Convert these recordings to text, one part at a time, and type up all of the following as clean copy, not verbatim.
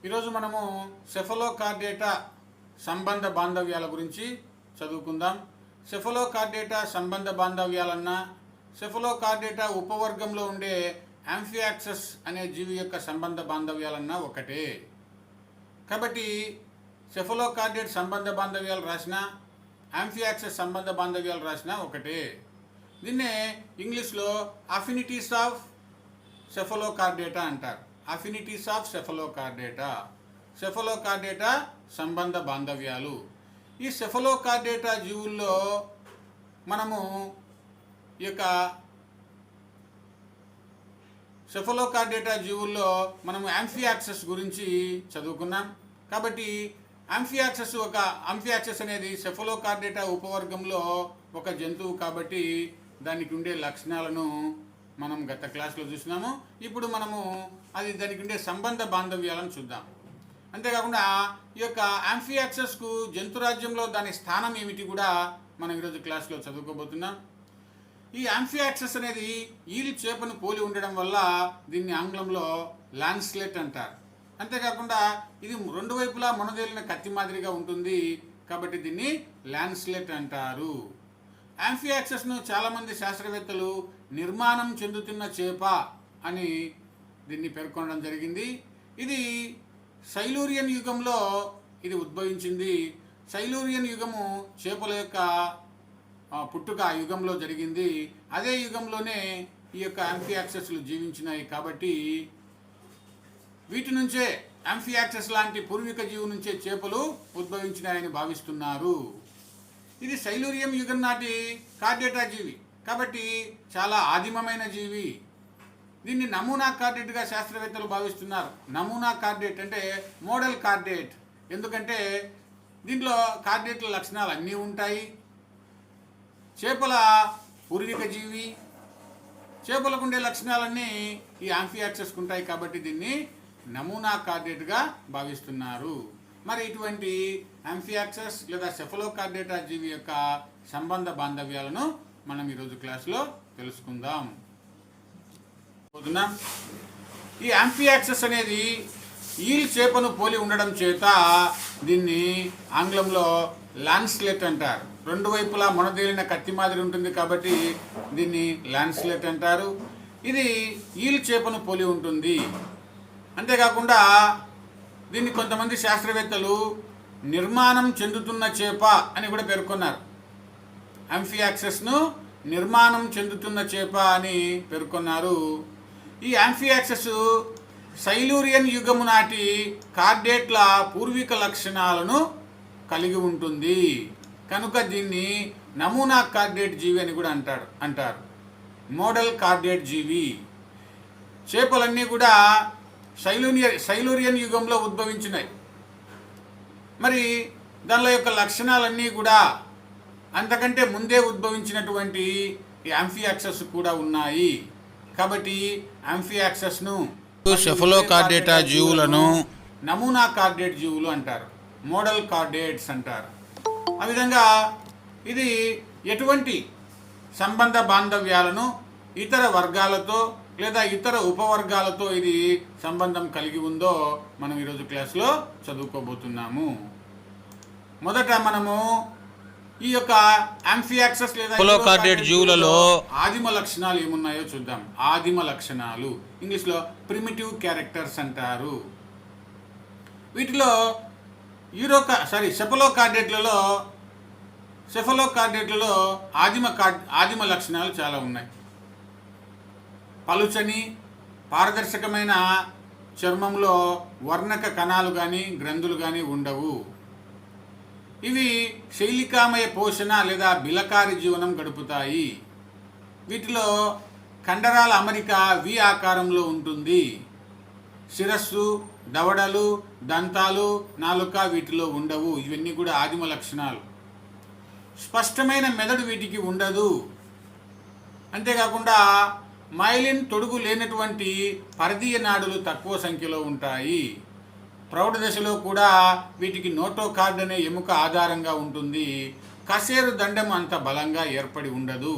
ఈరోజు మనము సెఫలోకార్డేటా సంబంధ బాంధవ్యాల గురించి చదువుకుందాం. సెఫలోకార్డేటా సంబంధ బాంధవ్యాలన్నా సెఫలోకార్డేటా ఉపవర్గంలో ఉండే యాంఫియాక్సస్ అనే జీవి యొక్క సంబంధ బాంధవ్యాలన్నా ఒకటే. కాబట్టి సెఫలోకార్డేట్ సంబంధ బాంధవ్యాలు రాసినా యాంఫియాక్సస్ సంబంధ బాంధవ్యాలు రాసినా ఒకటే. దీన్నే ఇంగ్లీష్లో అఫినిటీస్ ఆఫ్ సెఫలోకార్డేటా అంటారు. అఫినిటీస్ ఆఫ్ సెఫలోకార్డేటా సంబంధ బాంధవ్యాలు. ఈ సెఫలోకార్డేటా జీవుల్లో మనము ఈ యొక్క సెఫలోకార్డేటా జీవుల్లో మనము యాంఫియాక్సస్ గురించి చదువుకున్నాం. కాబట్టి యాంఫియాక్సస్ అనేది సెఫలోకార్డేటా ఉపవర్గంలో ఒక జంతువు కాబట్టి దానికి ఉండే లక్షణాలను మనం గత క్లాస్లో చూసినాము. ఇప్పుడు మనము దానికి ఉండే సంబంధ బాంధవ్యాలను చూద్దాం. అంతేకాకుండా ఈ యొక్క యాంఫియాక్సస్కు జంతురాజ్యంలో దాని స్థానం ఏమిటి కూడా మనం ఈరోజు క్లాస్లో చదువుకోబోతున్నాం. ఈ యాంఫియాక్సస్ అనేది ఈల్ చేపను పోలి ఉండడం వల్ల దీన్ని ఆంగ్లంలో లాన్స్లెట్ అంటారు. అంతేకాకుండా ఇది రెండు వైపులా మొనదేలిన కత్తి మాదిరిగా ఉంటుంది కాబట్టి దీన్ని లాన్స్లెట్ అంటారు. యాంఫియాక్సస్ను చాలామంది శాస్త్రవేత్తలు నిర్మాణం చెందుతున్న చేప అని దీన్ని పేర్కొనడం జరిగింది. ఇది సైలూరియన్ యుగంలో ఇది ఉద్భవించింది. సైలూరియన్ యుగము చేపల యొక్క పుట్టుక ఆ యుగంలో జరిగింది. అదే యుగంలోనే ఈ యొక్క యాంఫియాక్సస్లు జీవించినాయి కాబట్టి వీటి నుంచే యాంఫియాక్సస్ లాంటి పూర్వీక జీవి నుంచే చేపలు ఉద్భవించినాయని భావిస్తున్నారు. ఇది సైలూరియం యుగం నాటి కార్డేటా జీవి కాబట్టి చాలా ఆదిమమైన జీవి. దీన్ని నమూనా కార్డేట్గా శాస్త్రవేత్తలు భావిస్తున్నారు. నమూనా కార్డేట్ అంటే మోడల్ కార్డేట్. ఎందుకంటే దీంట్లో కార్డేట్ల లక్షణాలు అన్నీ ఉంటాయి. చేపల పూర్వీక జీవి, చేపలకు ఉండే లక్షణాలన్నీ ఈ యాంఫియాక్సస్కు ఉంటాయి కాబట్టి దీన్ని నమూనా కార్డేట్గా భావిస్తున్నారు. మరి ఇటువంటి యాంఫియాక్సస్ లేదా సెఫలోకార్డేటా జీవి యొక్క సంబంధ బాంధవ్యాలను మనం ఈరోజు క్లాస్లో తెలుసుకుందాం. ఈ యాంఫియాక్సస్ అనేది ఈల్ చేపను పోలి ఉండడం చేత దీన్ని ఆంగ్లంలో లాన్స్లెట్ అంటారు. రెండు వైపులా మొనదేలిన కత్తి మాదిరి ఉంటుంది కాబట్టి దీన్ని లాన్స్లెట్ అంటారు. ఇది ఈల్ చేపను పోలి ఉంటుంది. అంతేకాకుండా దీన్ని కొంతమంది శాస్త్రవేత్తలు నిర్మాణం చెందుతున్న చేప అని కూడా పేర్కొన్నారు. యాంఫియాక్సస్ను నిర్మాణం చెందుతున్న చేప అని పేర్కొన్నారు. ఈ యాంఫియాక్సస్ సైలూరియన్ యుగము నాటి కార్డేట్ల పూర్వీక లక్షణాలను కలిగి ఉంటుంది కనుక దీన్ని నమూనా కార్డేట్ జీవి అని కూడా అంటారు. మోడల్ కార్డేట్ జీవి. చేపలన్నీ కూడా సైలూరియన్ యుగంలో ఉద్భవించినాయి. మరి దానిలో యొక్క లక్షణాలన్నీ కూడా అంతకంటే ముందే ఉద్భవించినటువంటి యాంఫియాక్సస్ కూడా ఉన్నాయి. కాబట్టి యాంఫియాక్సస్ను సెఫలోకార్డేటా జీవులను నమూనా కార్డేట్ జీవులు అంటారు. మోడల్ కార్డేట్స్ అంటారు. ఆ విధంగా ఇది ఎటువంటి సంబంధ బాంధవ్యాలను ఇతర వర్గాలతో లేదా ఇతర ఉపవర్గాలతో ఇది సంబంధం కలిగి ఉందో మనం ఈరోజు క్లాస్లో చదువుకోబోతున్నాము. మొదట మనము ఈ యొక్క యాంఫియాక్సస్ లేదా సెఫలోకార్డేట్ జీవులలో ఆదిమ లక్షణాలు ఏమున్నాయో చూద్దాం. ఆదిమ లక్షణాలు ఇంగ్లీష్లో ప్రిమిటివ్ క్యారెక్టర్స్ అంటారు. వీటిలో సెఫలోకార్డేట్లలో ఆదిమ లక్షణాలు చాలా ఉన్నాయి. పలుచని పారదర్శకమైన చర్మంలో వర్ణక కణాలు కానీ గ్రంథులు కానీ ఉండవు. ఇవి శైలికామయ పోషణ లేదా బిలకారి జీవనం గడుపుతాయి. వీటిలో కండరాల అమరిక వి ఆకారంలో ఉంటుంది. శిరస్సు, దవడలు, దంతాలు, నాలుక వీటిలో ఉండవు. ఇవన్నీ కూడా ఆదిమ లక్షణాలు. స్పష్టమైన మెదడు వీటికి ఉండదు. అంతేకాకుండా మైలిన్ తొడుగు లేనటువంటి పరదీయ నాడులు తక్కువ సంఖ్యలో ఉంటాయి. ప్రౌఢ దశలో కూడా వీటికి నోటోకార్డ్ అనే ఎముక ఆధారంగా ఉంటుంది. కశేరు దండం అంత బలంగా ఏర్పడి ఉండదు.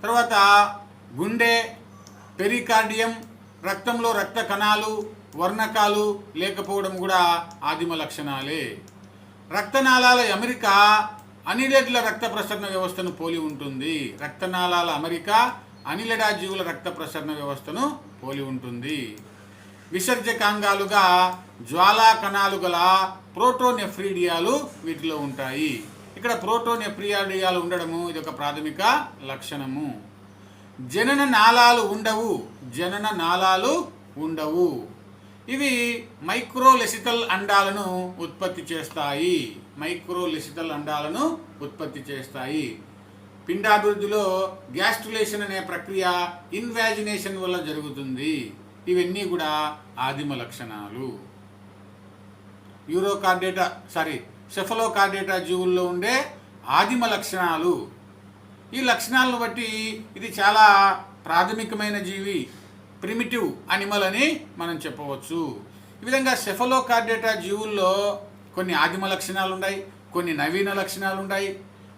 తర్వాత గుండె, పెరికార్డియం, రక్తంలో రక్త కణాలు, వర్ణకాలు లేకపోవడం కూడా ఆదిమ లక్షణాలే. రక్తనాళాల అమరిక అనిలెడ్ల రక్త ప్రసరణ వ్యవస్థను పోలి ఉంటుంది. రక్తనాళాల అమరిక అనిలెడా జీవుల రక్త ప్రసరణ వ్యవస్థను పోలి ఉంటుంది. విసర్జకాంగాలుగా జ్వాలా కణాలు గల ప్రోటోనెఫ్రీడియాలు వీటిలో ఉంటాయి. ఇక్కడ ప్రోటోనెఫ్రీడియాలు ఉండడము ఇది ఒక ప్రాథమిక లక్షణము. జనన నాళాలు ఉండవు. ఇవి మైక్రోలెసితల్ అండాలను ఉత్పత్తి చేస్తాయి. పిండాభివృద్ధిలో గ్యాస్ట్రులేషన్ అనే ప్రక్రియ ఇన్వాజినేషన్ వల్ల జరుగుతుంది. ఇవన్నీ కూడా ఆదిమ లక్షణాలు. సెఫలోకార్డేటా జీవుల్లో ఉండే ఆదిమ లక్షణాలు. ఈ లక్షణాలను బట్టి ఇది చాలా ప్రాథమికమైన జీవి, ప్రిమిటివ్ అనిమల్ అని మనం చెప్పవచ్చు. ఈ విధంగా సెఫలోకార్డేటా జీవుల్లో కొన్ని ఆదిమ లక్షణాలు ఉన్నాయి, కొన్ని నవీన లక్షణాలు ఉన్నాయి,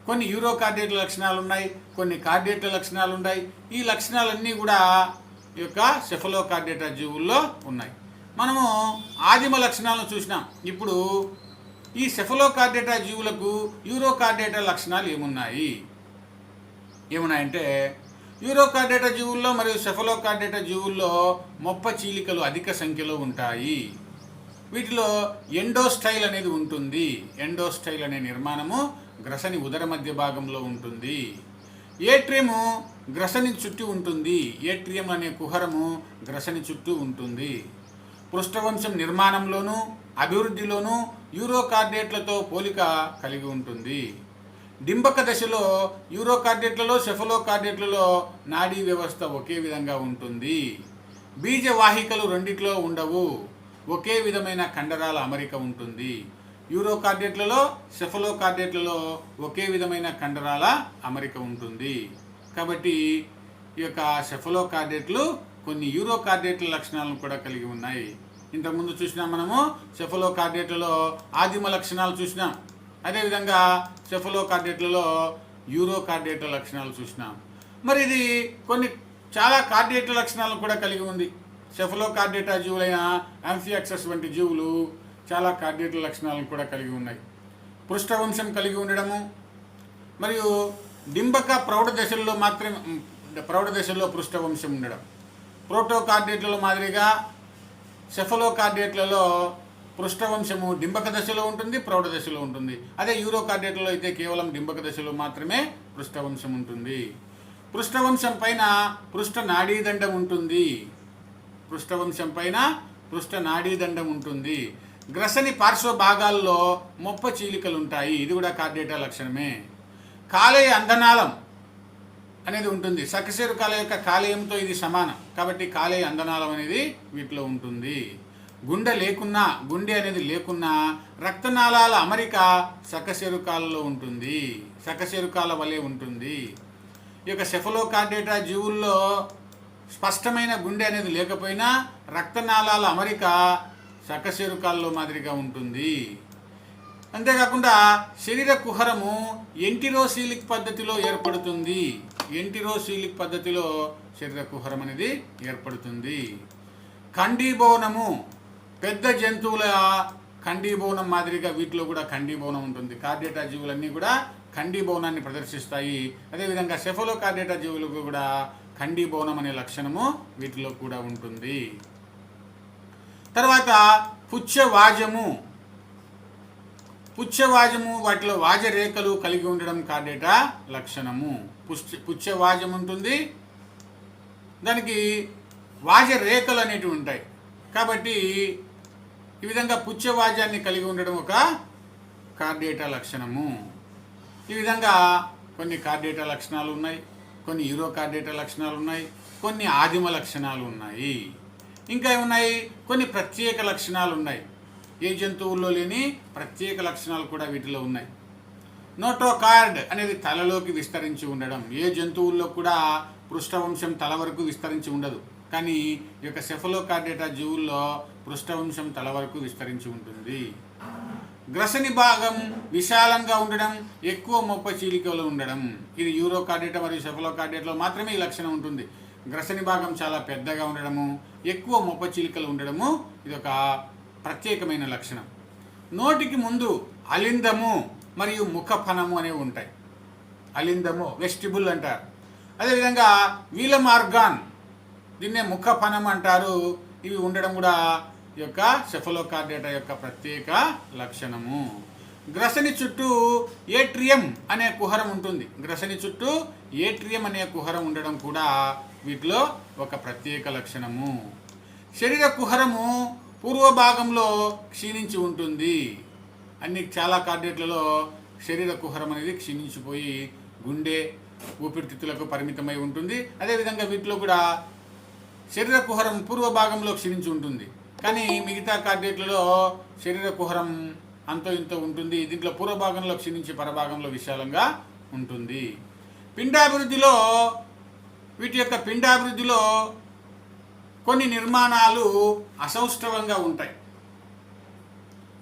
కొన్ని యూరోకార్డేటా లక్షణాలు ఉన్నాయి, కొన్ని కార్డేటా లక్షణాలు ఉన్నాయి. ఈ లక్షణాలన్నీ కూడా ఈ యొక్క సెఫలోకార్డేటా జీవుల్లో ఉన్నాయి. మనము ఆదిమ లక్షణాలను చూసినాం. ఇప్పుడు ఈ సెఫలోకార్డేటా జీవులకు యూరోకార్డేటా లక్షణాలు ఏమున్నాయంటే యూరోకార్డేటా జీవుల్లో మరియు సెఫలోకార్డేటా జీవుల్లో మొప్ప చీలికలు అధిక సంఖ్యలో ఉంటాయి. వీటిలో ఎండోస్టైల్ అనేది ఉంటుంది. ఎండోస్టైల్ అనే నిర్మాణము గ్రసని ఉదర మధ్య భాగంలో ఉంటుంది. ఏట్రియము గ్రసని చుట్టూ ఉంటుంది. ఏట్రియం అనే కుహరము గ్రసని చుట్టూ ఉంటుంది. పృష్ఠవంశం నిర్మాణంలోనూ అభివృద్ధిలోనూ యూరోకార్డేట్లతో పోలిక కలిగి ఉంటుంది. డింబక దశలో యూరోకార్డేట్లలో సెఫలోకార్డేట్లలో నాడీ వ్యవస్థ ఒకే విధంగా ఉంటుంది. బీజవాహికలు రెండిట్లో ఉండవు. ఒకే విధమైన కండరాల అమరిక ఉంటుంది. యూరోకార్డేట్లలో సెఫలోకార్డేట్లలో ఒకే విధమైన కండరాల అమరిక ఉంటుంది. కాబట్టి ఈ యొక్క సెఫలోకార్డేట్లు కొన్ని యూరోకార్డేట్ల లక్షణాలను కూడా కలిగి ఉన్నాయి. ఇంతకుముందు చూసినాం మనము సెఫలోకార్డేట్లలో ఆదిమ లక్షణాలు చూసినాం. అదేవిధంగా సెఫలోకార్డేట్లలో యూరోకార్డేట్ల లక్షణాలు చూసినాం. మరి ఇది కొన్ని చాలా కార్డేట్ల లక్షణాలను కూడా కలిగి ఉంది. సెఫలోకార్డేటా జీవులైన ఆంఫియాక్సస్ వంటి జీవులు చాలా కార్డేట్ల లక్షణాలను కూడా కలిగి ఉన్నాయి. పృష్ఠవంశం కలిగి ఉండడము మరియు డింబక ప్రౌఢ దశల్లో పృష్ఠవంశం ఉండడం. ప్రోటోకార్డేట్లలో మాదిరిగా సెఫలోకార్డేట్లలో పృష్ఠవంశము డింబక దశలో ఉంటుంది, ప్రౌఢ దశలో ఉంటుంది. అదే యూరోకార్డేట్లలో అయితే కేవలం డింబక దశలో మాత్రమే పృష్ఠవంశం ఉంటుంది. పృష్ఠవంశం పైన పృష్ఠ నాడీదండం ఉంటుంది. గ్రసని పార్శ్వ భాగాల్లో మొప్ప చీలికలు ఉంటాయి. ఇది కూడా కార్డేటా లక్షణమే. కాలేయ అందనాళం అనేది ఉంటుంది. సకశేరుకాల యొక్క కాలేయంతో ఇది సమానం కాబట్టి కాలేయ అందనాళం అనేది వీటిలో ఉంటుంది. గుండె అనేది లేకున్నా రక్తనాళాల అమరిక సకశేరుకాలలో ఉంటుంది. సకశేరుకాల వలె ఉంటుంది. ఈ యొక్క సెఫలోకార్డేటా జీవుల్లో స్పష్టమైన గుండె అనేది లేకపోయినా రక్తనాళాల అమరిక సకశేరుకాల్లో మాదిరిగా ఉంటుంది. అంతేకాకుండా శరీర కుహరము ఎంటిరోసీలిక్ పద్ధతిలో ఏర్పడుతుంది. శరీర కుహరం అనేది ఏర్పడుతుంది. ఖండీభవనము పెద్ద జంతువుల ఖండీభవనం మాదిరిగా వీటిలో కూడా ఖండీభవనం ఉంటుంది. కార్డేటా జీవులన్నీ కూడా ఖండీభవనాన్ని ప్రదర్శిస్తాయి. అదేవిధంగా సెఫలోకార్డేటా జీవులకు కూడా ఖండీభవనం అనే లక్షణము వీటిలో కూడా ఉంటుంది. తర్వాత పుచ్చవాజము వాటిలో వాజరేఖలు కలిగి ఉండడం కార్డేటా లక్షణము. పుచ్చవాజం ఉంటుంది, దానికి వాజరేఖలు అనేటివి ఉంటాయి. కాబట్టి ఈ విధంగా పుచ్చవాజాన్ని కలిగి ఉండడం ఒక కార్డేటా లక్షణము. ఈ విధంగా కొన్ని కార్డేటా లక్షణాలు ఉన్నాయి, కొన్ని యూరోకార్డేటా లక్షణాలు ఉన్నాయి, కొన్ని ఆదిమ లక్షణాలు ఉన్నాయి. ఇంకా ఏమున్నాయి? కొన్ని ప్రత్యేక లక్షణాలు ఉన్నాయి. ఏ జంతువుల్లో లేని ప్రత్యేక లక్షణాలు కూడా వీటిలో ఉన్నాయి. నోటోకార్డ్ అనేది తలలోకి విస్తరించి ఉండడం. ఏ జంతువుల్లో కూడా పృష్ఠవంశం తల వరకు విస్తరించి ఉండదు, కానీ ఈ యొక్క సెఫలోకార్డేటా జీవుల్లో పృష్ఠవంశం తల వరకు విస్తరించి ఉంటుంది. గ్రసని భాగం విశాలంగా ఉండడం, ఎక్కువ మొప్ప చీలికలు ఉండడం. ఇది యూరోకార్డేటా మరియు సెఫలోకార్డేటాలో మాత్రమే ఈ లక్షణం ఉంటుంది. గ్రసని భాగం చాలా పెద్దగా ఉండడము, ఎక్కువ మొప్ప చిలుకలు ఉండడము ఇది ఒక ప్రత్యేకమైన లక్షణం. నోటికి ముందు అలిందము మరియు ముఖ ఫనము అనేవి ఉంటాయి. అలిందము వెస్టిబుల్ అంటారు. అదేవిధంగా వీలం ఆర్గాన్, దీన్నే ముఖ ఫనం అంటారు. ఇవి ఉండడం కూడా ఈ యొక్క సెఫలోకార్డేటా యొక్క ప్రత్యేక లక్షణము. గ్రసని చుట్టూ ఏట్రియం అనే కుహరం ఉంటుంది. గ్రసని చుట్టూ ఏట్రియం అనే కుహరం ఉండడం కూడా వీటిలో ఒక ప్రత్యేక లక్షణము. శరీర కుహరము పూర్వ భాగంలో క్షీణించి ఉంటుంది. చాలా కార్డేట్లలో శరీర కుహరం అనేది క్షీణించిపోయి గుండె ఊపిరితిత్తులకు పరిమితమై ఉంటుంది. అదేవిధంగా వీటిలో కూడా శరీర కుహరం పూర్వ భాగంలో క్షీణించి ఉంటుంది. కానీ మిగతా కార్డేట్లలో శరీర కుహరం అంతో ఇంతో ఉంటుంది. దీంట్లో పూర్వ భాగంలో క్షీణించి పరభాగంలో విశాలంగా ఉంటుంది. పిండాభివృద్ధిలో వీటి యొక్క పిండాభివృద్ధిలో కొన్ని నిర్మాణాలు అసౌష్ఠవంగా ఉంటాయి.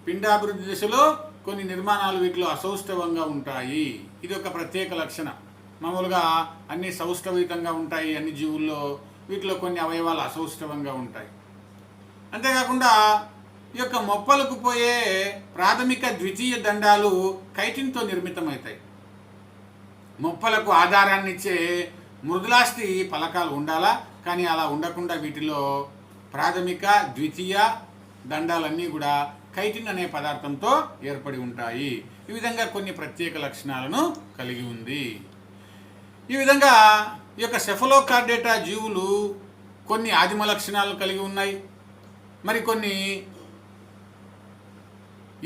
పిండాభివృద్ధి దశలో కొన్ని నిర్మాణాలు వీటిలో అసౌష్ఠవంగా ఉంటాయి. ఇది ఒక ప్రత్యేక లక్షణం. మామూలుగా అన్ని సౌష్ఠవితంగా ఉంటాయి అన్ని జీవుల్లో, వీటిలో కొన్ని అవయవాలు అసౌష్ఠవంగా ఉంటాయి. అంతేకాకుండా ఈ యొక్క మొప్పలకు పోయే ప్రాథమిక ద్వితీయ దండాలు కైటిన్తో నిర్మితమవుతాయి. మొప్పలకు ఆధారాన్ని ఇచ్చే మృదులాస్థి ఫలకాలు ఉండాలా, కానీ అలా ఉండకుండా వీటిలో ప్రాథమిక ద్వితీయ దండాలన్నీ కూడా కైటిన్ అనే పదార్థంతో ఏర్పడి ఉంటాయి. ఈ విధంగా కొన్ని ప్రత్యేక లక్షణాలను కలిగి ఉంది. ఈ విధంగా ఈ యొక్క సెఫలోకార్డేటా జీవులు కొన్ని ఆదిమ లక్షణాలు కలిగి ఉన్నాయి, మరికొన్ని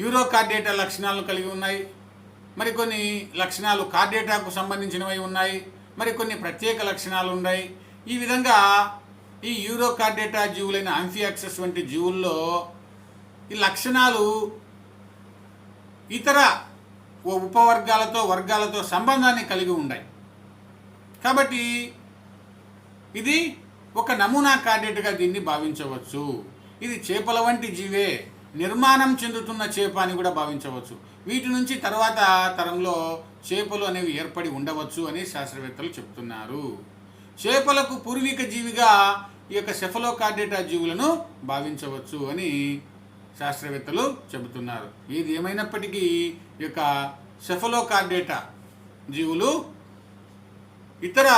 యూరోకార్డేటా లక్షణాలు కలిగి ఉన్నాయి, మరికొన్ని లక్షణాలు కార్డేటాకు సంబంధించినవి ఉన్నాయి, మరికొన్ని ప్రత్యేక లక్షణాలు ఉన్నాయి. ఈ విధంగా ఈ యూరోకార్డేటా జీవులైన ఆంఫియాక్సస్ వంటి జీవుల్లో ఈ లక్షణాలు ఇతర వర్గాలతో సంబంధాన్ని కలిగి ఉన్నాయి. కాబట్టి ఇది ఒక నమూనా కార్డేట్గా దీన్ని భావించవచ్చు. ఇది చేపల వంటి జీవే, నిర్మాణం చెందుతున్న చేప అని కూడా భావించవచ్చు. వీటి నుంచి తర్వాత తరంలో చేపలు అనేవి ఏర్పడి ఉండవచ్చు అని శాస్త్రవేత్తలు చెప్తున్నారు. చేపలకు పూర్వీక జీవిగా ఈ యొక్క సెఫలోకార్డేటా జీవులను భావించవచ్చు అని శాస్త్రవేత్తలు చెబుతున్నారు. ఇది ఏమైనప్పటికీ ఈ యొక్క సెఫలోకార్డేటా జీవులు ఇతర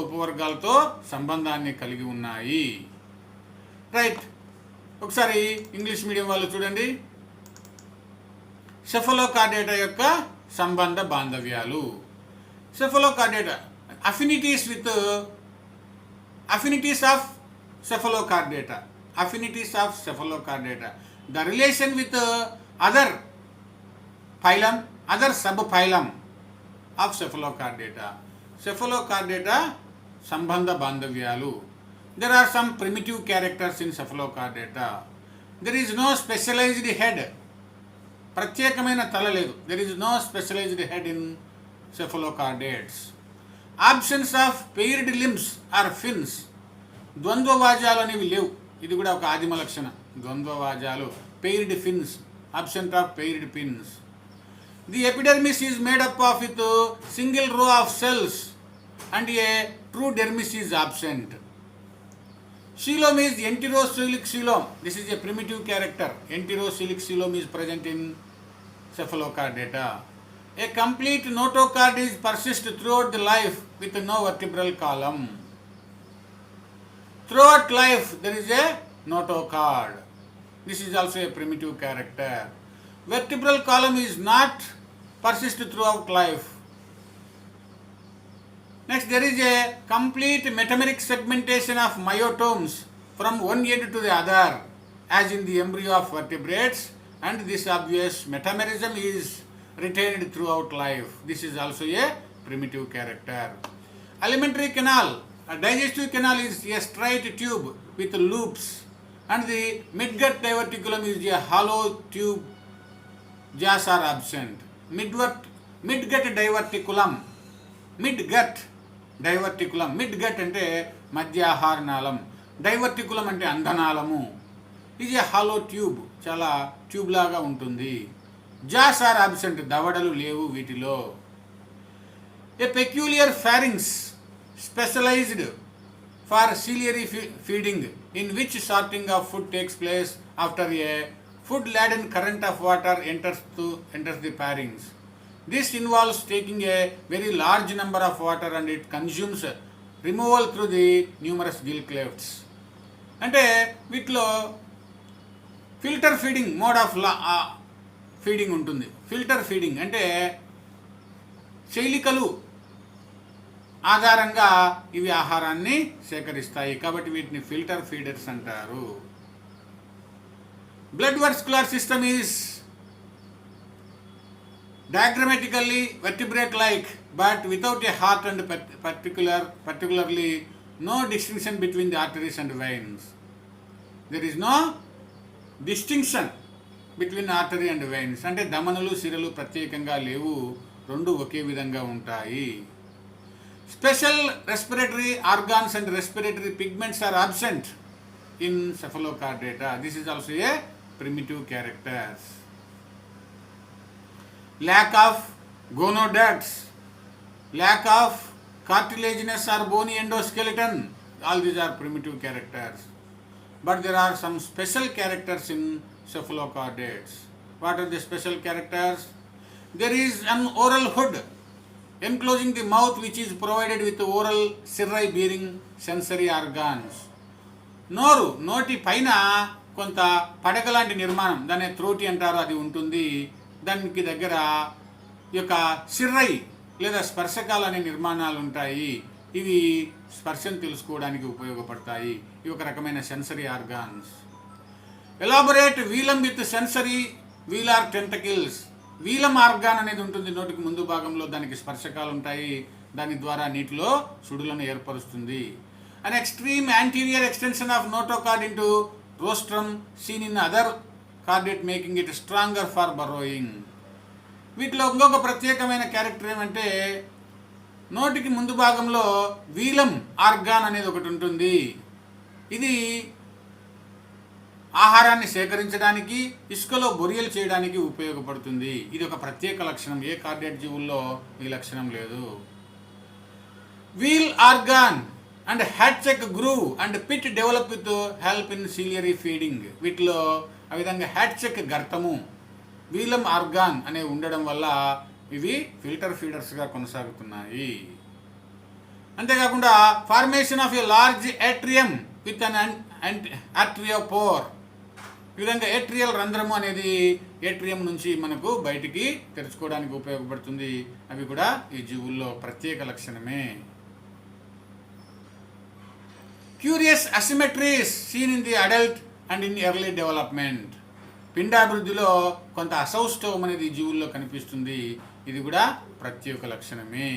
ఉపవర్గాలతో సంబంధాన్ని కలిగి ఉన్నాయి. రైట్, ఒకసారి ఇంగ్లీష్ మీడియం వాళ్ళు చూడండి. సెఫలోకార్డేటా యొక్క సంబంధ బాంధవ్యాలు. సెఫలోకార్డేటా affinities of cephalochordata. The relation with other phylum, other subphylum of cephalochordata. Cephalochordata sambandha bandhavyalu. There are some primitive characters in cephalochordata. There is no specialized head. ప్రత్యేకమైన తల లేదు. There is no specialized head in cephalochordates. Absence of paired limbs or fins. ద్వంద్వవాజాలు అనేవి లేవు. ఇది కూడా ఒక ఆదిమ లక్షణం. ద్వంద్వవాజాలు, paired fins, absent of paired fins. The epidermis is made up of with single row of cells and a true dermis is absent. Coelom is enterocoelic coelom. This is a primitive character. Enterocoelic coelom is present in cephalochordata. A complete notochord is persist throughout the life with no vertebral column. Throughout life there is a notochord. This is also a primitive character. Vertebral column is not persist throughout life. Next, there is a complete metameric segmentation of myotomes from one end to the other as in the embryo of vertebrates, and this obvious metamerism is retained throughout life. This is also a primitive character. Alimentary canal, a digestive canal is a straight tube with loops, and the midgut diverticulum is a hollow tube. Jaws are absent. Midgut diverticulum. Midgut అంటే మధ్యాహారనాళం, diverticulum అంటే అంధనాళము. ఇది hollow tube, చాలా tube లాగా ఉంటుంది. Jos are absent, దవడలు లేవు వీటిలో. A peculiar pharynx, specialised for ciliary feeding, in which sorting of food takes place after a food-laden current of water enters the pharynx. This involves taking a very large number of water and it consumes removal through the numerous gill clefts. అంటే వీటిలో filter feeding mode of feeding ఉంటుంది. Filter feeding అంటే శైలికలు ఆధారంగా ఇవి ఆహారాన్ని సేకరిస్తాయి కాబట్టి వీటిని ఫిల్టర్ ఫీడర్స్ అంటారు. Blood vascular system is diagrammatically vertebrate like but without a heart and particularly no distinction between the arteries and veins. There is no distinction between artery and veins. అంటే ధమనులు సిరలు ప్రత్యేకంగా లేవు, రెండు ఒకే విధంగా ఉంటాయి. Special respiratory organs and respiratory pigments are absent in Cephalochordata. This is also a primitive character. Lack of gonoducts, lack of cartilaginous or bony endoskeleton, all these are primitive characters. But there are some special characters in Cephalochordates. What are the special characters? There is an oral hood enclosing the mouth which is provided with oral cirri bearing sensory organs. నోటి పైన కొంత పడక లాంటి నిర్మాణం, దాన్ని త్రోటి అంటారు, అది ఉంటుంది. దానికి దగ్గర ఈ యొక్క సిర్రై లేదా స్పర్శకాలు అనే నిర్మాణాలు ఉంటాయి. ఇవి స్పర్శను తెలుసుకోవడానికి ఉపయోగపడతాయి. ఇవి ఒక రకమైన sensory organs. Elaborate velum with sensory velar tentacles. Velum organ అనేది ఉంటుంది నోటికి ముందు భాగంలో, దానికి స్పర్శకాలు ఉంటాయి, దాని ద్వారా నీటిలో సుడులను ఏర్పరుస్తుంది. An extreme anterior extension of notochord into rostrum seen in other chordate making it stronger for burrowing. వీటిలో ఇంకొక ప్రత్యేకమైన క్యారెక్టర్ ఏమంటే నోటికి ముందు భాగంలో వీలం ఆర్గాన్ అనేది ఒకటి ఉంటుంది. ఇది ఆహారాన్ని సేకరించడానికి, ఇసుకలో బొరియలు చేయడానికి ఉపయోగపడుతుంది. ఇది ఒక ప్రత్యేక లక్షణం, ఏ కార్డేట్ జీవుల్లో ఈ లక్షణం లేదు. Wheel organ and Hatschek groove and pit develop with help in ciliary feeding. వీటిలో ఆ విధంగా హ్యాడ్ చెక్ గర్తము, వీలం ఆర్గాన్ అనేవి ఉండడం వల్ల ఇవి ఫిల్టర్ ఫీడర్స్గా కొనసాగుతున్నాయి. అంతేకాకుండా formation of a large atrium with an atriopore. ఈ విధంగా ఏట్రియల్ రంధ్రము అనేది ఏట్రియం నుంచి మనకు బయటికి తెరుచుకోవడానికి ఉపయోగపడుతుంది. అవి కూడా ఈ జీవుల్లో ప్రత్యేక లక్షణమే. Curious asymmetries seen in the adult and in early development. పిండాభివృద్ధిలో కొంత అసౌష్ఠవం అనేది జీవుల్లో కనిపిస్తుంది. ఇది కూడా ప్రత్యేక లక్షణమే.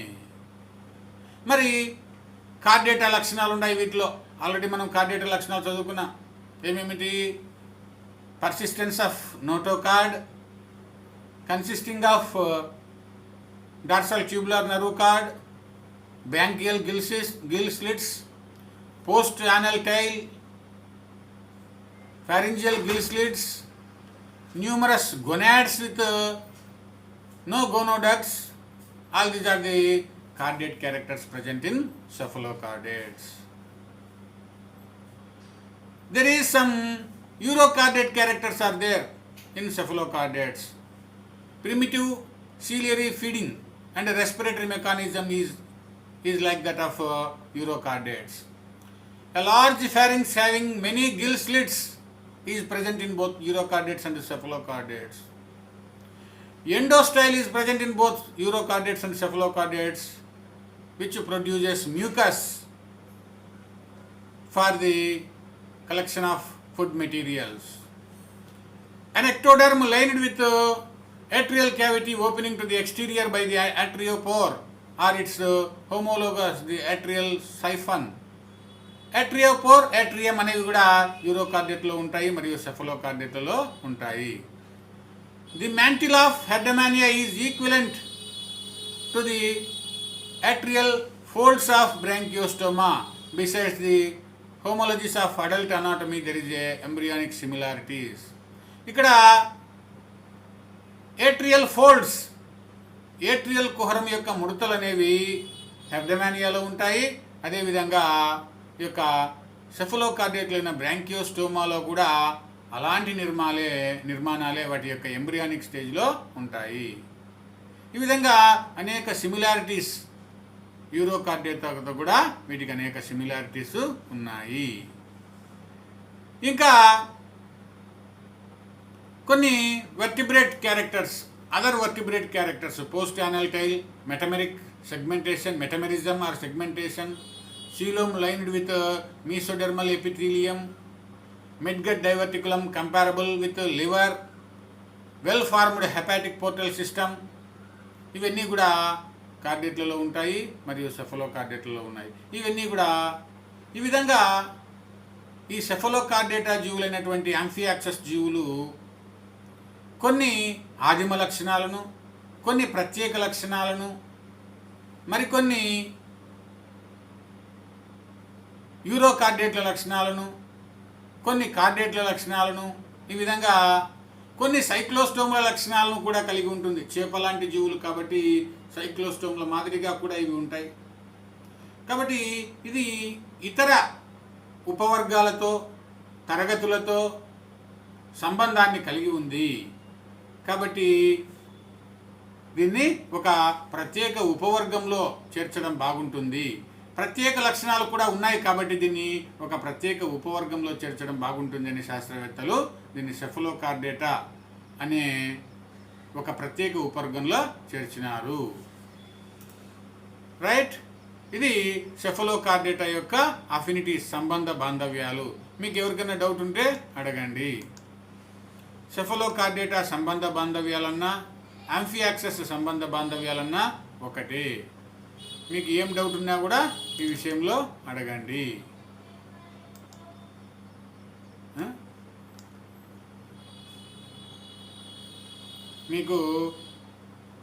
మరి కార్డేటా లక్షణాలు ఉన్నాయి వీటిలో. ఆల్రెడీ మనం కార్డేటా లక్షణాలు చదువుకున్నాం. ఏమేమిటి? Persistence of notochord consisting of dorsal tubular nerve cord, branchial gill slits, post anal tail, pharyngeal gill slits, numerous gonads with no gonoducts. All these are the chordate characters present in cephalochordates. There is some urochordate characters are there in cephalochordates. Primitive ciliary feeding and respiratory mechanism is like that of urochordates. A large pharynx having many gill slits is present in both urochordates and cephalochordates. Endostyle is present in both urochordates and cephalochordates, which produces mucus for the collection of food materials. An ectoderm lined with atrial cavity opening to the exterior by the atriopore or its homologous, the atrial siphon. Atriopore, atrium అనేవి కూడా యూరోకార్డేట్లో ఉంటాయి మరియు సెఫలోకార్డేట్లో ఉంటాయి. The mantle of Herdmania is equivalent to the atrial folds of branchiostoma. Besides the homologies of adult anatomy, there is a embryonic similarities. ఇక్కడ atrial folds, atrial కుహరం యొక్క ముడతలు అనేవి హెర్డమానియాలో ఉంటాయి. అదేవిధంగా ఈ యొక్క సెఫలోకార్డియాటైన బ్రాంకియోస్టోమాలో కూడా అలాంటి నిర్మాణాలే వాటి యొక్క ఎంబ్రియానిక్ స్టేజ్లో ఉంటాయి. ఈ విధంగా అనేక సిమిలారిటీస్ యూరోకార్డియాతో కూడా వీటికి అనేక సిమిలారిటీస్ ఉన్నాయి. ఇంకా కొన్ని vertebrate characters, other vertebrate characters post anal tail, metamerism or segmentation, coelom lined with mesodermal epithelium, midgut diverticulum comparable with liver, well formed hepatic portal system, ఇవన్నీ కూడా కార్డియేట్లలో ఉంటాయి మరియు సెఫలోకార్డియేట్లలో ఉన్నాయి. ఇవన్నీ కూడా ఈ విధంగా ఈ సెఫలోకార్డియేటా జీవులైనటువంటి యాంఫియాక్సస్ జీవులు కొన్ని ఆదిమ లక్షణాలను, కొన్ని ప్రత్యేక లక్షణాలను, మరికొన్ని యూరోకార్డియేట్ల లక్షణాలను, కొన్ని కార్డియేట్ల లక్షణాలను, ఈ విధంగా కొన్ని సైక్లోస్టోమ్ల లక్షణాలను కూడా కలిగి ఉంటుంది. చేప లాంటి జీవులు కాబట్టి సైక్లోస్టోమ్ల మాదిరిగా కూడా ఇవి ఉంటాయి. కాబట్టి ఇది ఇతర ఉపవర్గాలతో, తరగతులతో సంబంధాన్ని కలిగి ఉంది. కాబట్టి దీన్ని ఒక ప్రత్యేక ఉపవర్గంలో చేర్చడం బాగుంటుంది. ప్రత్యేక లక్షణాలు కూడా ఉన్నాయి కాబట్టి దీన్ని ఒక ప్రత్యేక ఉపవర్గంలో చేర్చడం బాగుంటుంది అని శాస్త్రవేత్తలు దీన్ని సెఫలోకార్డియేటా అనే ఒక ప్రత్యేక ఉపవర్గంలో చేర్చినారు. రైట్, ఇది సెఫలోకార్డియేటా యొక్క అఫినిటీ, సంబంధ బాంధవ్యాలు. మీకు ఎవరికైనా డౌట్ ఉంటే అడగండి. సెఫలోకార్డియేటా సంబంధ బాంధవ్యాలన్నా యాంఫియాక్సస్ సంబంధ బాంధవ్యాలన్నా ఒకటే. మీకు ఏం డౌట్ ఉన్నా కూడా ఈ విషయంలో అడగండి. మీకు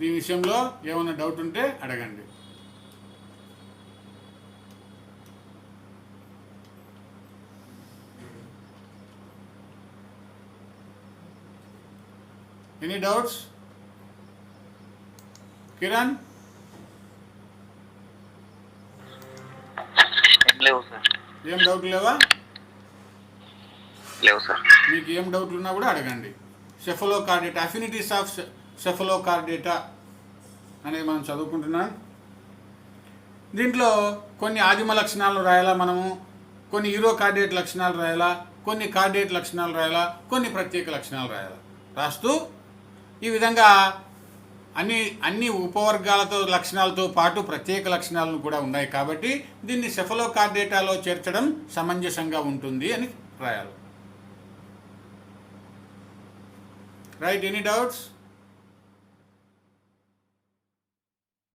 ఈ విషయంలో ఏమైనా డౌట్ ఉంటే అడగండి. Any doubts? కిరణ్? లేవు సార్. ఏం డౌట్ లేవా? లేవు సార్. మీకు ఏం డౌట్లు ఉన్నా కూడా అడగండి. సెఫలోకార్డియేటా, అఫినిటీస్ ఆఫ్ సెఫలోకార్డియేటా అనేది మనం చదువుకుంటున్నాం. దీంట్లో కొన్ని ఆదిమ లక్షణాలు రాయాలా మనము, కొన్ని యూరోకార్డియేట్ లక్షణాలు రాయాలా, కొన్ని కార్డియేట్ లక్షణాలు రాయాలా, కొన్ని ప్రత్యేక లక్షణాలు రాయాలా. రాస్తూ ఈ విధంగా అన్ని ఉపవర్గాలతో లక్షణాలతో పాటు ప్రత్యేక లక్షణాలను కూడా ఉన్నాయి కాబట్టి దీన్ని సెఫలోకార్డియేటాలో చేర్చడం సమంజసంగా ఉంటుంది అని రాయాలి. Right, any doubts?